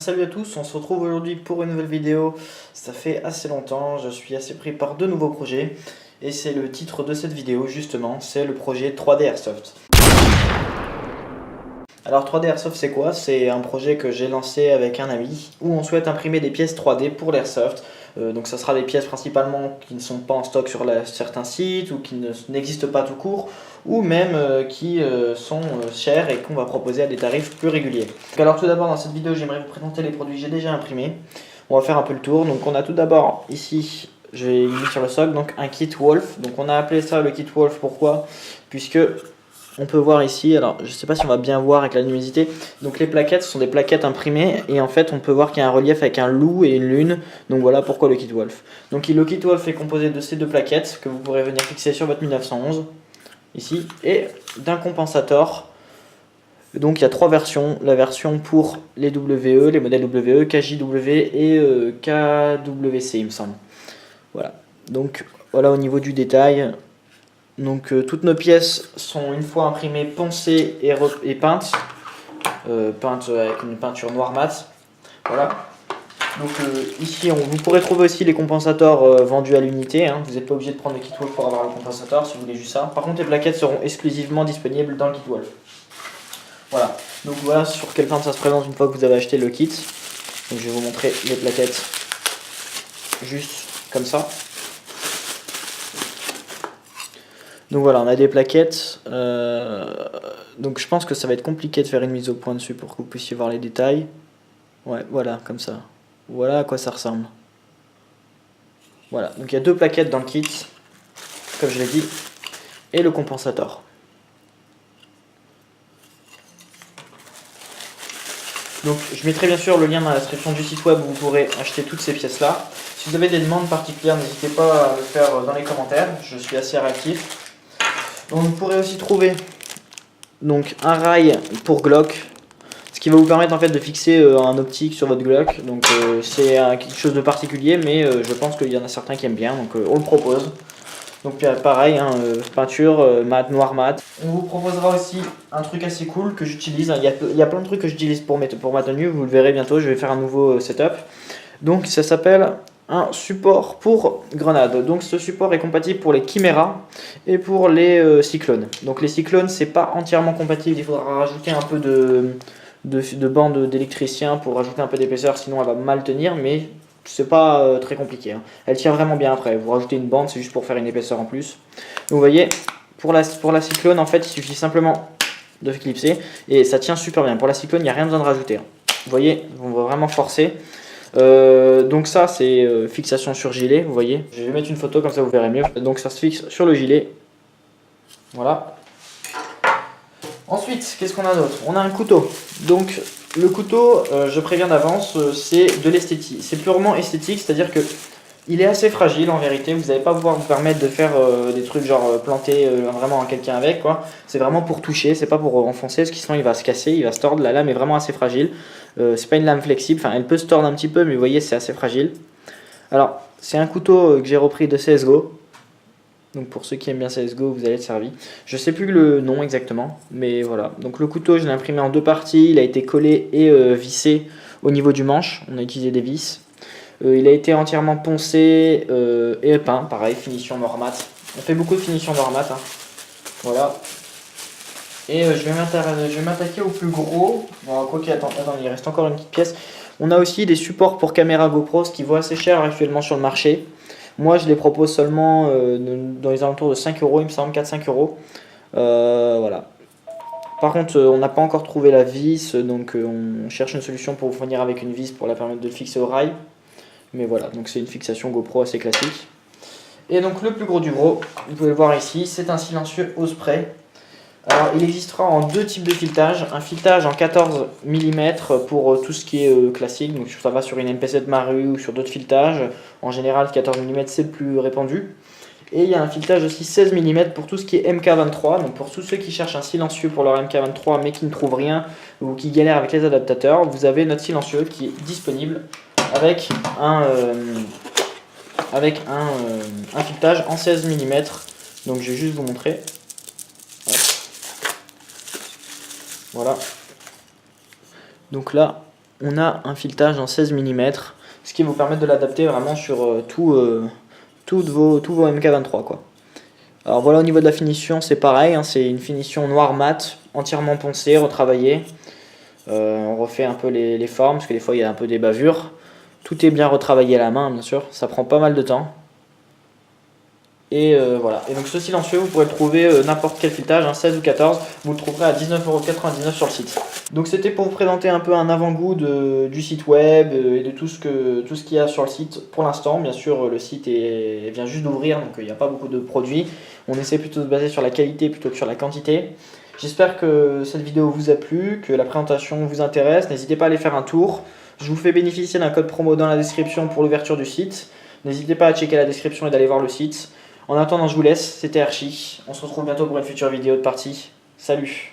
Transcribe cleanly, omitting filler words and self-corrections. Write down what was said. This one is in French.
Salut à tous, on se retrouve aujourd'hui pour une nouvelle vidéo. Ça fait assez longtemps, je suis assez pris par deux nouveaux projets et c'est le titre de cette vidéo justement, c'est le projet 3D Airsoft. Alors 3D Airsoft c'est quoi? C'est un projet que j'ai lancé avec un ami où on souhaite imprimer des pièces 3D pour l'Airsoft. Donc ça sera des pièces principalement qui ne sont pas en stock sur certains sites ou qui n'existent pas tout court ou même qui sont chères et qu'on va proposer à des tarifs plus réguliers. Donc alors tout d'abord dans cette vidéo j'aimerais vous présenter les produits que j'ai déjà imprimés. On va faire un peu le tour. Donc on a tout d'abord ici, j'ai mis sur le socle donc un kit Wolf. Donc on a appelé ça le kit Wolf, pourquoi? Puisque on peut voir ici, alors je ne sais pas si on va bien voir avec la luminosité, donc les plaquettes ce sont des plaquettes imprimées et en fait on peut voir qu'il y a un relief avec un loup et une lune, donc voilà pourquoi le kit Wolf. Donc le kit Wolf est composé de ces deux plaquettes que vous pourrez venir fixer sur votre 1911 ici et d'un compensateur. Donc il y a trois versions, la version pour les WE, les modèles WE, KJW et KWC il me semble. Voilà, donc voilà au niveau du détail. Donc toutes nos pièces sont une fois imprimées, poncées et peintes. Peintes avec une peinture noire mat. Voilà. Donc ici vous pourrez trouver aussi les compensateurs vendus à l'unité. Hein. Vous n'êtes pas obligé de prendre le kit Wolf pour avoir le compensateur si vous voulez juste ça. Par contre les plaquettes seront exclusivement disponibles dans le kit Wolf. Voilà. Donc voilà sur quelle forme ça se présente une fois que vous avez acheté le kit. Donc je vais vous montrer les plaquettes juste comme ça. Donc voilà, on a des plaquettes, donc je pense que ça va être compliqué de faire une mise au point dessus pour que vous puissiez voir les détails. Ouais, voilà, comme ça. Voilà à quoi ça ressemble. Voilà, donc il y a deux plaquettes dans le kit, comme je l'ai dit, et le compensateur. Donc je mettrai bien sûr le lien dans la description du site web où vous pourrez acheter toutes ces pièces-là. Si vous avez des demandes particulières, n'hésitez pas à le faire dans les commentaires, je suis assez réactif. Donc vous pourrez aussi trouver donc un rail pour Glock, ce qui va vous permettre en fait de fixer un optique sur votre Glock. Donc c'est quelque chose de particulier, mais je pense qu'il y en a certains qui aiment bien, donc on le propose. Donc pareil, hein, peinture mat, noir mat. On vous proposera aussi un truc assez cool que j'utilise. Il y a plein de trucs que j'utilise pour ma tenue, vous le verrez bientôt, je vais faire un nouveau setup. Donc ça s'appelle un support pour grenade. Donc ce support est compatible pour les chiméras et pour les cyclones. Donc les cyclones c'est pas entièrement compatible, il faudra rajouter un peu de bande d'électricien pour rajouter un peu d'épaisseur, sinon elle va mal tenir, mais c'est pas très compliqué. Hein. Elle tient vraiment bien après, vous rajoutez une bande, c'est juste pour faire une épaisseur en plus. Donc vous voyez, pour la cyclone en fait il suffit simplement de clipser et ça tient super bien. Pour la cyclone il n'y a rien besoin de rajouter. Hein. Vous voyez, on va vraiment forcer. Donc ça c'est fixation sur gilet, vous voyez. Je vais mettre une photo comme ça vous verrez mieux. Donc ça se fixe sur le gilet. Voilà. Ensuite, qu'est-ce qu'on a d'autre? On a un couteau. Donc le couteau, je préviens d'avance, c'est de l'esthétique. C'est purement esthétique, c'est-à-dire que il est assez fragile en vérité. Vous n'allez pas pouvoir vous permettre de faire des trucs genre planter vraiment quelqu'un avec quoi. C'est vraiment pour toucher, c'est pas pour enfoncer, parce que sinon il va se casser, il va se tordre. La lame est vraiment assez fragile. C'est pas une lame flexible, enfin elle peut se tordre un petit peu, mais vous voyez c'est assez fragile. Alors c'est un couteau que j'ai repris de CSGO. Donc pour ceux qui aiment bien CSGO, vous allez être servi. Je sais plus le nom exactement, mais voilà. Donc le couteau, je l'ai imprimé en deux parties. Il a été collé et vissé au niveau du manche. On a utilisé des vis. Il a été entièrement poncé et peint. Pareil, finition Normat. On fait beaucoup de finition Normat. Hein. Voilà. Et je vais m'attaquer au plus gros. Bon, quoi qu'il attends, il reste encore une petite pièce. On a aussi des supports pour caméra GoPro, ce qui vaut assez cher actuellement sur le marché. Moi, je les propose seulement dans les alentours de 5 euros, il me semble, 4-5 euros. Voilà. Par contre, on n'a pas encore trouvé la vis, donc on cherche une solution pour vous fournir avec une vis pour la permettre de fixer au rail. Mais voilà, donc c'est une fixation GoPro assez classique. Et donc le plus gros du gros, vous pouvez le voir ici, c'est un silencieux au spray. Alors il existera en deux types de filetage, un filetage en 14 mm pour tout ce qui est classique, donc ça va sur une MP7 Maru ou sur d'autres filetages, en général 14 mm c'est le plus répandu. Et il y a un filetage aussi 16 mm pour tout ce qui est MK23, donc pour tous ceux qui cherchent un silencieux pour leur MK23 mais qui ne trouvent rien ou qui galèrent avec les adaptateurs, vous avez notre silencieux qui est disponible avec un filetage en 16 mm, donc je vais juste vous montrer. Voilà. Donc là, on a un filetage en 16 mm, ce qui vous permet de l'adapter vraiment sur tous vos MK23 quoi. Alors voilà, au niveau de la finition, c'est pareil, hein, c'est une finition noir mat, entièrement poncée, retravaillée. On refait un peu les formes, parce que des fois il y a un peu des bavures. Tout est bien retravaillé à la main, bien sûr, ça prend pas mal de temps. Et voilà. Et donc ce silencieux, vous pourrez le trouver n'importe quel filetage, hein, 16 ou 14, vous le trouverez à 19,99 € sur le site. Donc c'était pour vous présenter un peu un avant-goût du site web et de tout ce qu'il y a sur le site pour l'instant. Bien sûr, le site vient juste d'ouvrir, donc il n'y a pas beaucoup de produits. On essaie plutôt de se baser sur la qualité plutôt que sur la quantité. J'espère que cette vidéo vous a plu, que la présentation vous intéresse. N'hésitez pas à aller faire un tour. Je vous fais bénéficier d'un code promo dans la description pour l'ouverture du site. N'hésitez pas à checker la description et d'aller voir le site. En attendant, je vous laisse, c'était Archie. On se retrouve bientôt pour une future vidéo de partie. Salut!